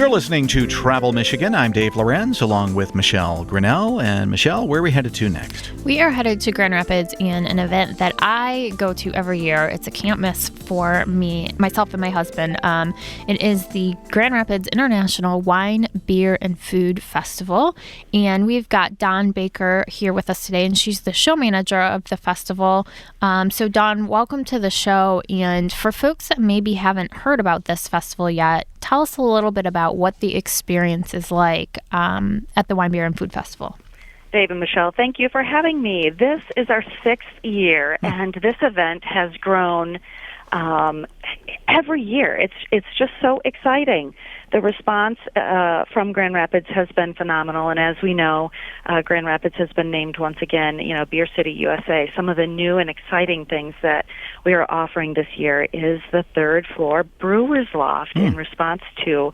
You're listening to Travel Michigan. I'm Dave Lorenz, along with Michelle Grinnell. And Michelle, where are we headed to next? We are headed to Grand Rapids in an event that I go to every year. It's a can't miss for myself and my husband. It is the Grand Rapids International Wine, Beer, and Food Festival. And we've got Dawn Baker here with us today, and she's the show manager of the festival. So Dawn, welcome to the show. And for folks that maybe haven't heard about this festival yet, tell us a little bit about what the experience is like at the Wine, Beer, and Food Festival. Dave and Michelle, thank you for having me. This is our 6th year, and this event has grown every year. It's just so exciting. The response from Grand Rapids has been phenomenal, and as we know, Grand Rapids has been named once again, Beer City USA. Some of the new and exciting things that we are offering this year is the 3rd floor Brewers Loft in response to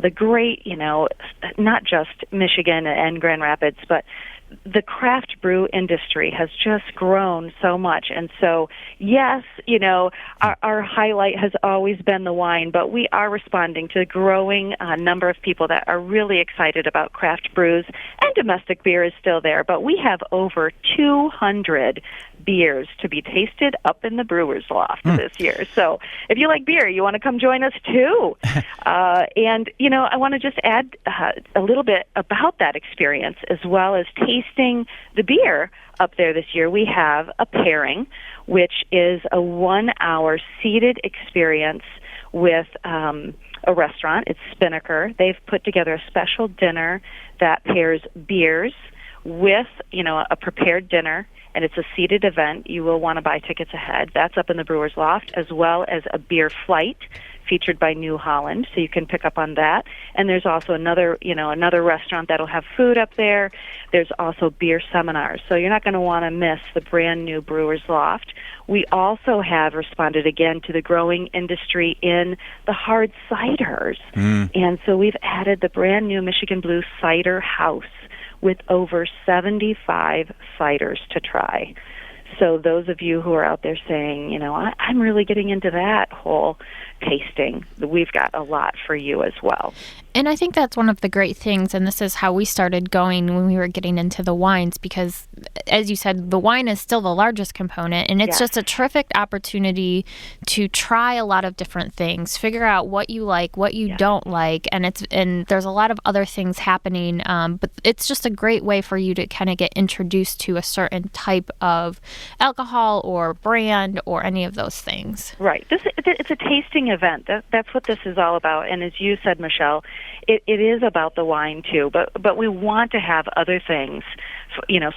the great, not just Michigan and Grand Rapids, but the craft brew industry has just grown so much. And so, yes, our highlight has always been the wine, but we are responding to the growing number of people that are really excited about craft brews, and domestic beer is still there. But we have over 200 beers to be tasted up in the Brewers Loft this year. So if you like beer, you want to come join us too. And, I want to just add a little bit about that experience as well as tasting the beer up there this year. We have a pairing, which is a 1-hour seated experience with a restaurant. It's Spinnaker. They've put together a special dinner that pairs beers with, a prepared dinner, and it's a seated event. You will want to buy tickets ahead. That's up in the Brewers Loft, as well as a beer flight featured by New Holland, so you can pick up on that. And there's also another restaurant that'll have food up there. There's also beer seminars, so you're not going to want to miss the brand new Brewers Loft. We also have responded again to the growing industry in the hard ciders, and so we've added the brand new Michigan Blue Cider House with over 75 ciders to try. So those of you who are out there saying, I'm really getting into that whole tasting, we've got a lot for you as well. And I think that's one of the great things, and this is how we started going when we were getting into the wines, because, as you said, the wine is still the largest component, and it's just a terrific opportunity to try a lot of different things, figure out what you like, what you don't like, and there's a lot of other things happening, but it's just a great way for you to kind of get introduced to a certain type of alcohol or brand or any of those things. Right. It's a tasting event. That's what this is all about, and as you said, Michelle, it is about the wine too, but we want to have other things.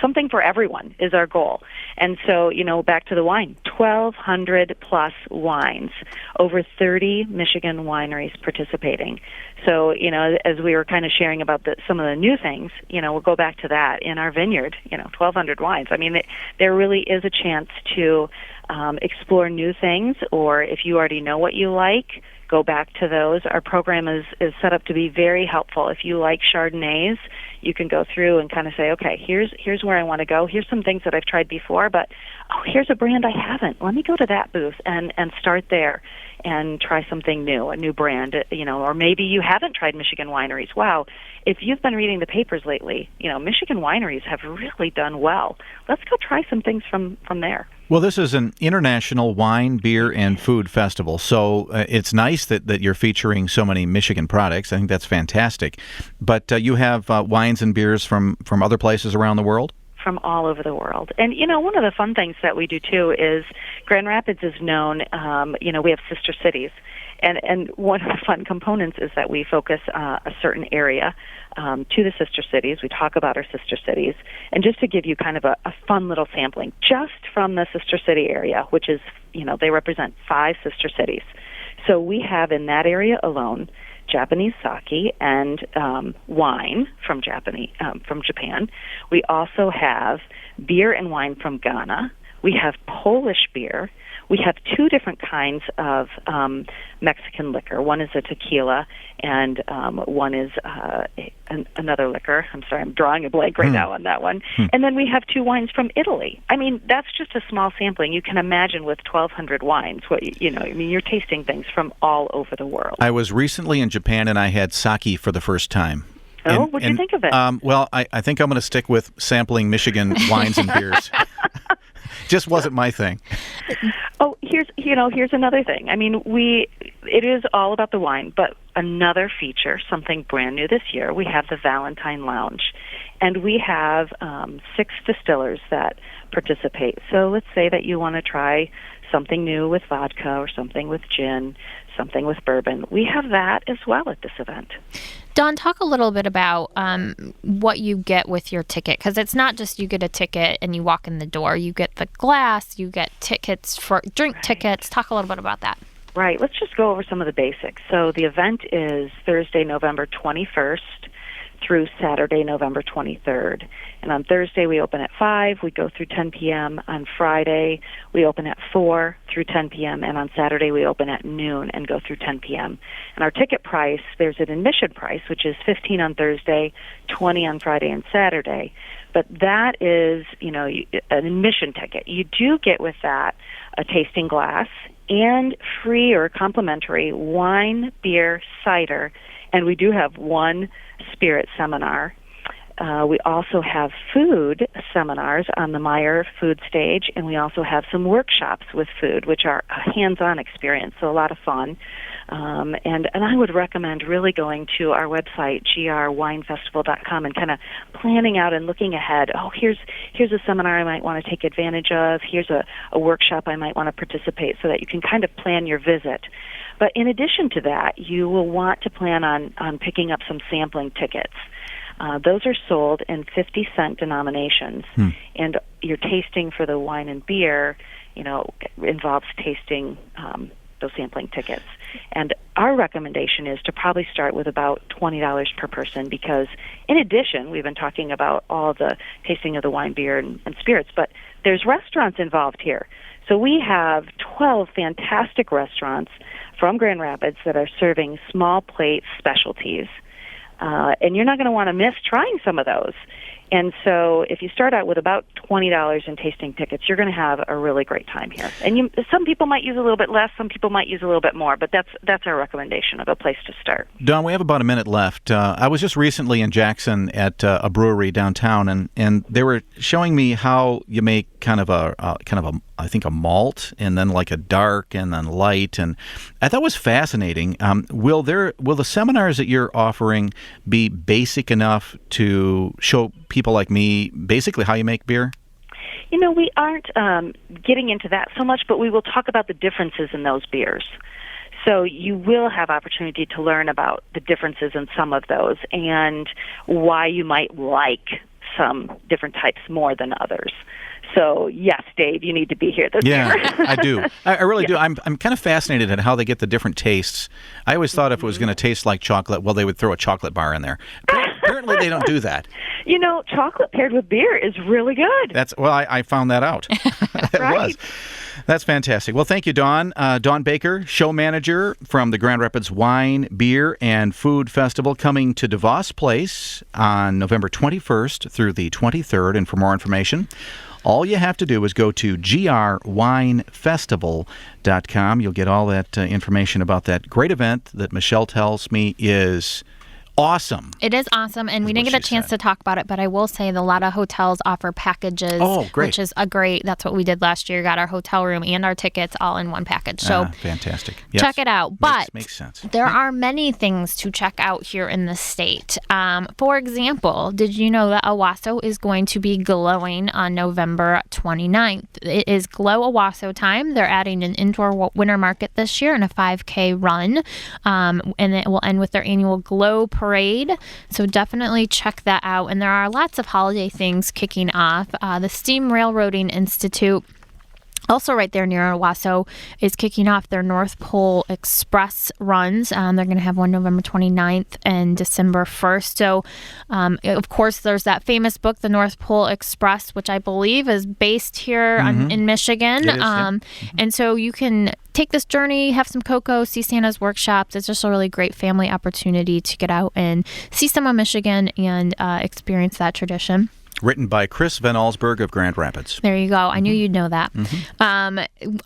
Something for everyone is our goal. And so, back to the wine, 1,200 plus wines, over 30 Michigan wineries participating. So, as we were kind of sharing about some of the new things, we'll go back to that in our vineyard, 1,200 wines. I mean, there really is a chance to explore new things, or if you already know what you like, go back to those. Our program is set up to be very helpful. If you like Chardonnays, you can go through and kind of say, okay, here's where I want to go. Here's some things that I've tried before, but here's a brand I haven't. Let me go to that booth and start there and try something new, a new brand, or maybe you haven't tried Michigan wineries. Wow, if you've been reading the papers lately, Michigan wineries have really done well. Let's go try some things from there. Well, this is an international wine, beer, and food festival, so it's nice that you're featuring so many Michigan products. I think that's fantastic. But you have wines and beers from other places around the world? From all over the world. And, one of the fun things that we do, too, is Grand Rapids is known, we have sister cities. And one of the fun components is that we focus a certain area to the sister cities. We talk about our sister cities. And just to give you kind of a fun little sampling, just from the sister city area, which is, they represent 5 sister cities. So we have in that area alone Japanese sake and wine from Japan. We also have beer and wine from Ghana. We have Polish beer. We have two different kinds of Mexican liquor. One is a tequila, and one is another liquor. I'm sorry, I'm drawing a blank right now on that one. And then we have two wines from Italy. I mean, that's just a small sampling. You can imagine with 1,200 wines, you're tasting things from all over the world. I was recently in Japan, and I had sake for the first time. Oh, what did you think of it? Well, I think I'm going to stick with sampling Michigan wines and beers. Just wasn't my thing. Oh, here's another thing. I mean, it is all about the wine, but another feature, something brand new this year, we have the Valentine Lounge, and we have 6 distillers that participate. So let's say that you want to try something new with vodka or something with gin, something with bourbon. We have that as well at this event. Dawn, talk a little bit about what you get with your ticket, because it's not just you get a ticket and you walk in the door. You get the glass, you get tickets for drink tickets. Talk a little bit about that. Right. Let's just go over some of the basics. So the event is Thursday, November 21st through Saturday, November 23rd. And on Thursday, we open at 5. We go through 10 p.m. On Friday, we open at 4 through 10 p.m. And on Saturday, we open at noon and go through 10 p.m. And our ticket price, there's an admission price, which is $15 on Thursday, $20 on Friday and Saturday. But that is, an admission ticket. You do get with that a tasting glass and free or complimentary wine, beer, cider, and we do have one spirit seminar. We also have food seminars on the Meyer food stage, and we also have some workshops with food, which are a hands-on experience, so a lot of fun. And I would recommend really going to our website, grwinefestival.com, and kind of planning out and looking ahead. Oh, here's a seminar I might want to take advantage of. Here's a workshop I might want to participate, so that you can kind of plan your visit. But in addition to that, you will want to plan on picking up some sampling tickets. Those are sold in 50-cent denominations, and your tasting for the wine and beer, involves tasting those sampling tickets. And our recommendation is to probably start with about $20 per person, because in addition, we've been talking about all the tasting of the wine, beer, and spirits, but there's restaurants involved here. So we have 12 fantastic restaurants from Grand Rapids that are serving small plate specialties. And you're not going to want to miss trying some of those. And so if you start out with about $20 in tasting tickets, you're going to have a really great time here. And some people might use a little bit less, some people might use a little bit more, but that's our recommendation of a place to start. Dawn, we have about a minute left. I was just recently in Jackson at a brewery downtown, and they were showing me how you make kind of a I think a malt, and then like a dark, and then light, and I thought it was fascinating. Will the seminars that you're offering be basic enough to show people like me basically how you make beer? We aren't getting into that so much, but we will talk about the differences in those beers. So you will have opportunity to learn about the differences in some of those and why you might like some different types more than others. So, yes, Dave, you need to be here this year. Yeah, I do. I really do. I'm kind of fascinated at how they get the different tastes. I always thought if it was going to taste like chocolate, well, they would throw a chocolate bar in there. Apparently, they don't do that. Chocolate paired with beer is really good. I found that out. It Right. was. That's fantastic. Well, thank you, Dawn. Dawn Baker, show manager from the Grand Rapids Wine, Beer, and Food Festival, coming to DeVos Place on November 21st through the 23rd. And for more information, all you have to do is go to grwinefestival.com. You'll get all that information about that great event that Michelle tells me is awesome. It is awesome, and we didn't get a chance to talk about it, but I will say that a lot of hotels offer packages, which is that's what we did last year. Got our hotel room and our tickets all in one package. So fantastic. Yes. Check it out. But makes sense. There are many things to check out here in the state. For example, did you know that Owasso is going to be glowing on November 29th? It is Glow Owasso time. They're adding an indoor winter market this year and a 5K run, and it will end with their annual Glow Parade. So definitely check that out. And there are lots of holiday things kicking off. The Steam Railroading Institute Also, right there near Owasso is kicking off their North Pole Express runs. They're going to have one November 29th and December 1st. So, of course, there's that famous book, The North Pole Express, which I believe is based here in Michigan. It is, yeah. And so you can take this journey, have some cocoa, see Santa's workshops. It's just a really great family opportunity to get out and see some of Michigan and experience that tradition. Written by Chris Van Allsburg of Grand Rapids. There you go. I knew you'd know that.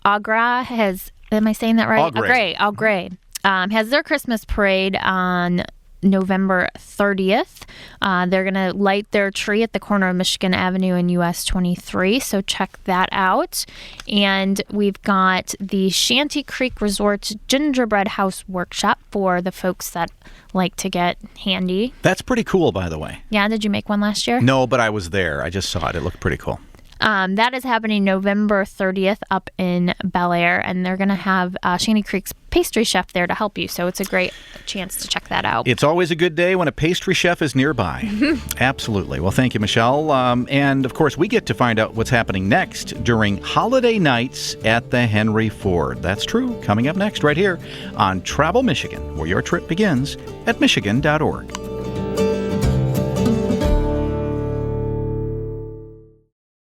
Agra has, am I saying that right? Agra has their Christmas parade on November 30th. They're going to light their tree at the corner of Michigan Avenue and US 23, so check that out. And we've got the Shanty Creek Resort Gingerbread House Workshop for the folks that like to get handy. That's pretty cool, by the way. Yeah, did you make one last year? No, but I was there. I just saw it. It looked pretty cool. That is happening November 30th up in Bel Air, and they're going to have Shanty Creek's pastry chef there to help you, so it's a great chance to check that out. It's always a good day when a pastry chef is nearby. Absolutely. Well, thank you, Michelle. And, of course, we get to find out what's happening next during holiday nights at the Henry Ford. That's true. Coming up next right here on Travel Michigan, where your trip begins at Michigan.org.